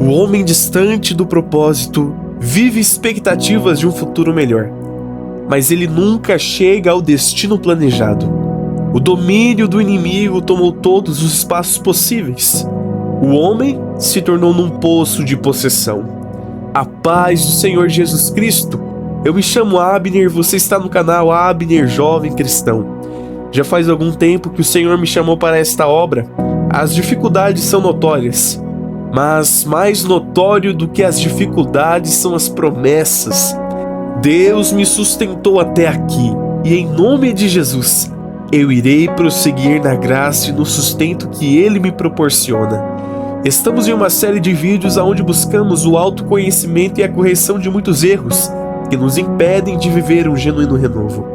O homem distante do propósito vive expectativas de um futuro melhor, mas ele nunca chega ao destino planejado. O domínio do inimigo tomou todos os espaços possíveis. O homem se tornou num poço de possessão. A paz do Senhor Jesus Cristo. Eu me chamo Abner, você está no canal Abner Jovem Cristão. Já faz algum tempo que o Senhor me chamou para esta obra. As dificuldades são notórias, mas mais notório do que as dificuldades são as promessas. Deus me sustentou até aqui, e em nome de Jesus, eu irei prosseguir na graça e no sustento que Ele me proporciona. Estamos em uma série de vídeos onde buscamos o autoconhecimento e a correção de muitos erros que nos impedem de viver um genuíno renovo.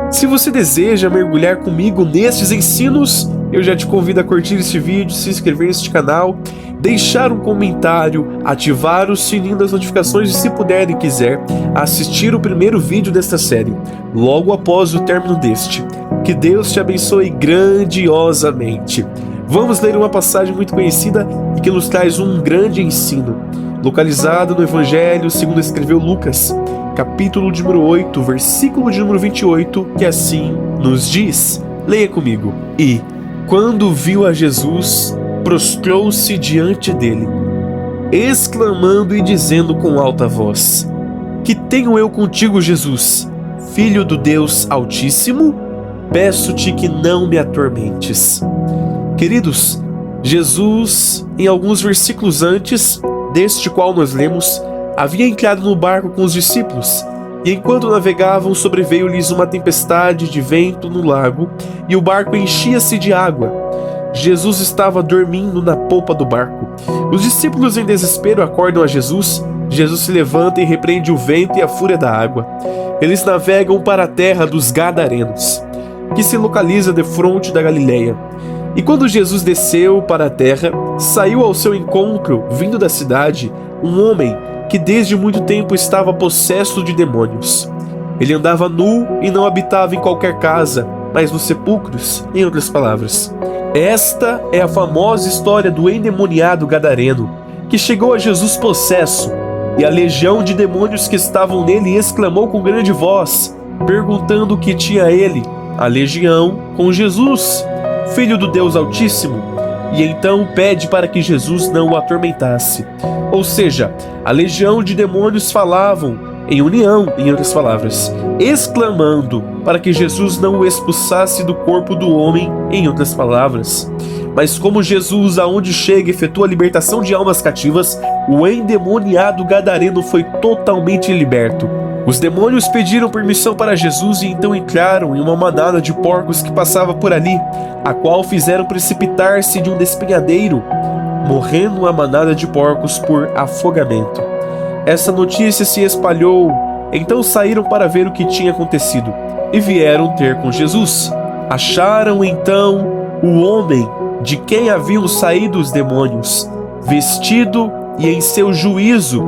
Se você deseja mergulhar comigo nestes ensinos, eu já te convido a curtir este vídeo, se inscrever neste canal, deixar um comentário, ativar o sininho das notificações e, se puder e quiser, assistir o primeiro vídeo desta série, logo após o término deste. Que Deus te abençoe grandiosamente. Vamos ler uma passagem muito conhecida e que nos traz um grande ensino, localizado no Evangelho segundo escreveu Lucas, capítulo de número 8, versículo de número 28, que assim nos diz. Leia comigo. E, quando viu a Jesus, prostrou-se diante dele, exclamando e dizendo com alta voz: Que tenho eu contigo, Jesus, Filho do Deus Altíssimo? Peço-te que não me atormentes. Queridos, Jesus, em alguns versículos antes deste qual nós lemos, havia entrado no barco com os discípulos, e enquanto navegavam sobreveio-lhes uma tempestade de vento no lago, e o barco enchia-se de água. Jesus estava dormindo na polpa do barco. Os discípulos em desespero acordam a Jesus. Jesus se levanta e repreende o vento e a fúria da água. Eles navegam para a terra dos Gadarenos, que se localiza defronte da Galileia. E quando Jesus desceu para a terra, saiu ao seu encontro, vindo da cidade, um homem que desde muito tempo estava possesso de demônios. Ele andava nu e não habitava em qualquer casa, mas nos sepulcros, em outras palavras. Esta é a famosa história do endemoniado gadareno, que chegou a Jesus possesso, e a legião de demônios que estavam nele exclamou com grande voz, perguntando o que tinha ele, a legião, com Jesus, Filho do Deus Altíssimo, e então pede para que Jesus não o atormentasse. Ou seja, a legião de demônios falavam em união, em outras palavras, exclamando para que Jesus não o expulsasse do corpo do homem, em outras palavras. Mas como Jesus, aonde chega, efetua a libertação de almas cativas, o endemoniado gadareno foi totalmente liberto. Os demônios pediram permissão para Jesus e então entraram em uma manada de porcos que passava por ali, a qual fizeram precipitar-se de um despenhadeiro, morrendo a manada de porcos por afogamento. Essa notícia se espalhou, então saíram para ver o que tinha acontecido e vieram ter com Jesus. Acharam então o homem de quem haviam saído os demônios, vestido e em seu juízo,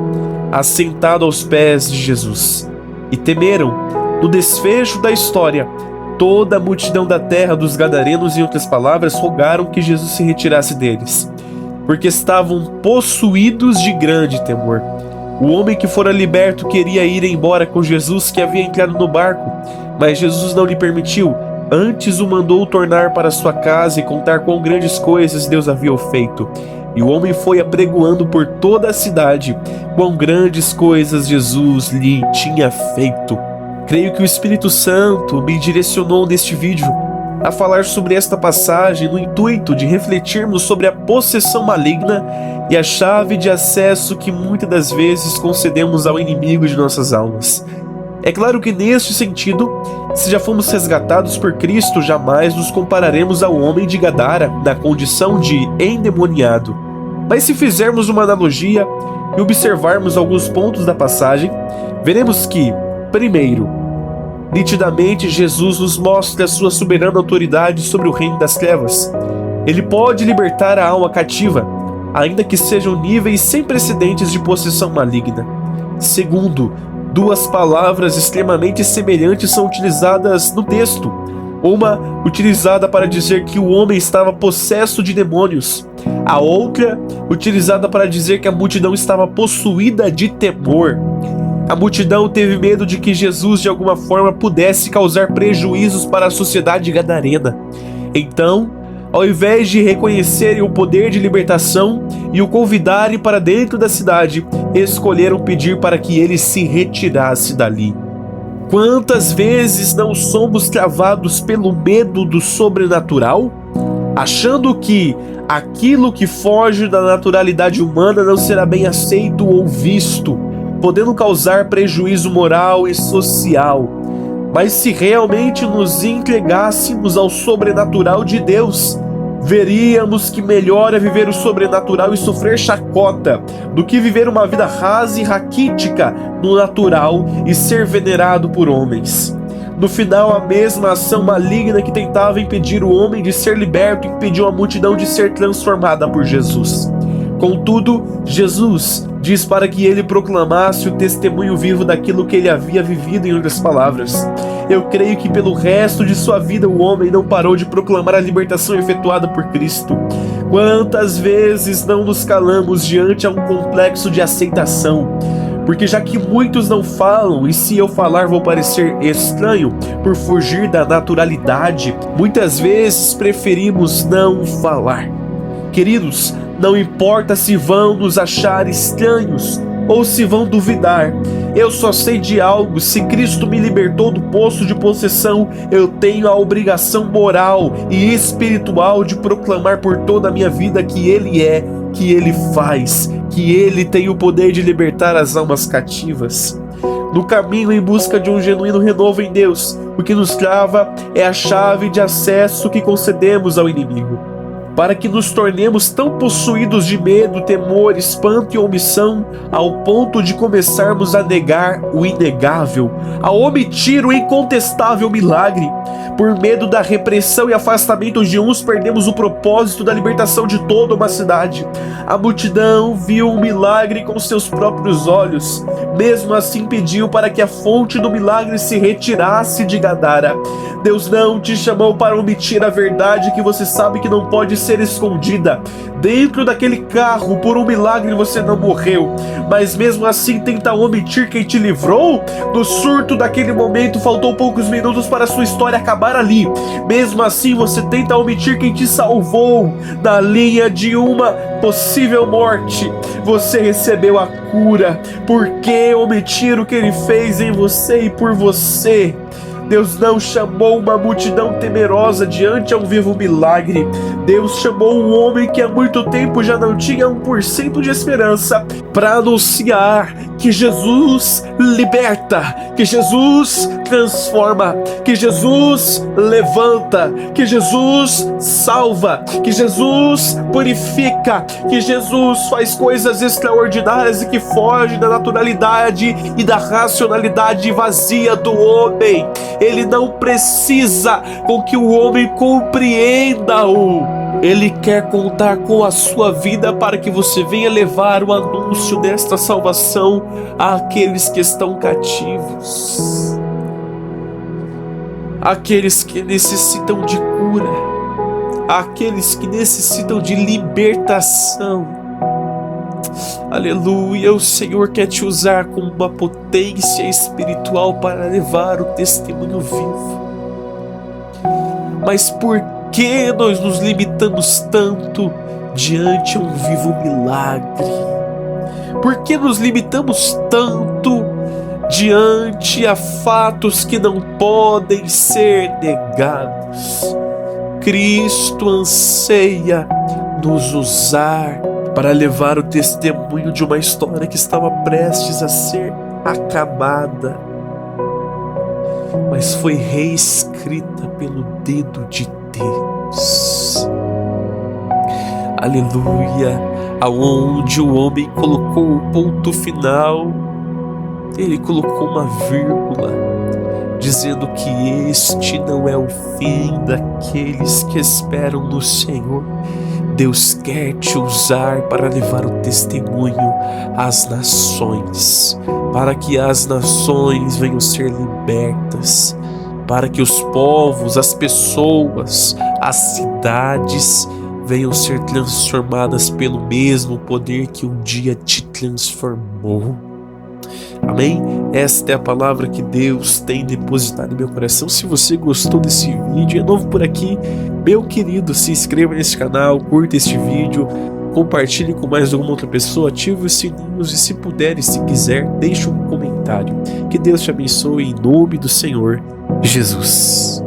assentado aos pés de Jesus. E temeram. No desfecho da história, toda a multidão da terra dos Gadarenos, em outras palavras, rogaram que Jesus se retirasse deles, porque estavam possuídos de grande temor. O homem que fora liberto queria ir embora com Jesus, que havia entrado no barco, mas Jesus não lhe permitiu. Antes o mandou tornar para sua casa e contar quão grandes coisas Deus havia feito. E o homem foi apregoando por toda a cidade quão grandes coisas Jesus lhe tinha feito. Creio que o Espírito Santo me direcionou neste vídeo a falar sobre esta passagem no intuito de refletirmos sobre a possessão maligna e a chave de acesso que muitas das vezes concedemos ao inimigo de nossas almas. É claro que neste sentido, se já fomos resgatados por Cristo, jamais nos compararemos ao homem de Gadara na condição de endemoniado. Mas se fizermos uma analogia e observarmos alguns pontos da passagem, veremos que, primeiro, nitidamente Jesus nos mostra a sua soberana autoridade sobre o reino das trevas. Ele pode libertar a alma cativa, ainda que sejam níveis sem precedentes de possessão maligna. Segundo, duas palavras extremamente semelhantes são utilizadas no texto. Uma utilizada para dizer que o homem estava possesso de demônios, A outra, utilizada para dizer que a multidão estava possuída de temor. A multidão teve medo de que Jesus de alguma forma pudesse causar prejuízos para a sociedade gadarena. Então, ao invés de reconhecerem o poder de libertação e o convidarem para dentro da cidade, escolheram pedir para que ele se retirasse dali. Quantas vezes não somos travados pelo medo do sobrenatural, achando que aquilo que foge da naturalidade humana não será bem aceito ou visto, podendo causar prejuízo moral e social. Mas se realmente nos entregássemos ao sobrenatural de Deus, veríamos que melhor é viver o sobrenatural e sofrer chacota do que viver uma vida rasa e raquítica no natural e ser venerado por homens. No final, a mesma ação maligna que tentava impedir o homem de ser liberto impediu a multidão de ser transformada por Jesus. Contudo, Jesus diz para que ele proclamasse o testemunho vivo daquilo que ele havia vivido. Em outras palavras, eu creio que pelo resto de sua vida o homem não parou de proclamar a libertação efetuada por Cristo. Quantas vezes não nos calamos diante a um complexo de aceitação? Porque já que muitos não falam, e se eu falar vou parecer estranho por fugir da naturalidade, muitas vezes preferimos não falar. Queridos, não importa se vão nos achar estranhos ou se vão duvidar, eu só sei de algo: se Cristo me libertou do poço de possessão, eu tenho a obrigação moral e espiritual de proclamar por toda a minha vida que Ele é, que Ele faz, que Ele tem o poder de libertar as almas cativas. No caminho em busca de um genuíno renovo em Deus, o que nos trava é a chave de acesso que concedemos ao inimigo, para que nos tornemos tão possuídos de medo, temor, espanto e omissão, ao ponto de começarmos a negar o inegável, a omitir o incontestável milagre. Por medo da repressão e afastamento de uns, perdemos o propósito da libertação de toda uma cidade. A multidão viu o milagre com seus próprios olhos. Mesmo assim, pediu para que a fonte do milagre se retirasse de Gadara. Deus não te chamou para omitir a verdade que você sabe que não pode ser escondida. Dentro daquele carro, por um milagre você não morreu, mas mesmo assim tenta omitir quem te livrou? No surto daquele momento, faltou poucos minutos para sua história acabar ali. Mesmo assim você tenta omitir quem te salvou na linha de uma possível morte. Você recebeu a cura. Por que omitir o que Ele fez em você e por você? Deus não chamou uma multidão temerosa diante a um vivo milagre. Deus chamou um homem que há muito tempo já não tinha 1% de esperança para anunciar que Jesus liberta, que Jesus transforma, que Jesus levanta, que Jesus salva, que Jesus purifica, que Jesus faz coisas extraordinárias e que foge da naturalidade e da racionalidade vazia do homem. Ele não precisa com que o homem compreenda-o. Ele quer contar com a sua vida para que você venha levar o anúncio desta salvação àqueles que estão cativos, àqueles que necessitam de cura, àqueles que necessitam de libertação. Aleluia, o Senhor quer te usar como uma potência espiritual para levar o testemunho vivo. Mas por que nós nos limitamos tanto diante a um vivo milagre? Por que nos limitamos tanto diante a fatos que não podem ser negados? Cristo anseia nos usar para levar o testemunho de uma história que estava prestes a ser acabada, mas foi reescrita pelo dedo de Deus. Aleluia! Aonde o homem colocou o ponto final, ele colocou uma vírgula, dizendo que este não é o fim daqueles que esperam no Senhor. Deus quer te usar para levar o testemunho às nações, para que as nações venham ser libertas, para que os povos, as pessoas, as cidades venham ser transformadas pelo mesmo poder que um dia te transformou. Amém? Esta é a palavra que Deus tem depositado em meu coração. Se você gostou desse vídeo, é novo por aqui, meu querido, se inscreva nesse canal, curta este vídeo, compartilhe com mais alguma outra pessoa, ative os sininhos e, se puder e se quiser, deixe um comentário. Que Deus te abençoe em nome do Senhor Jesus.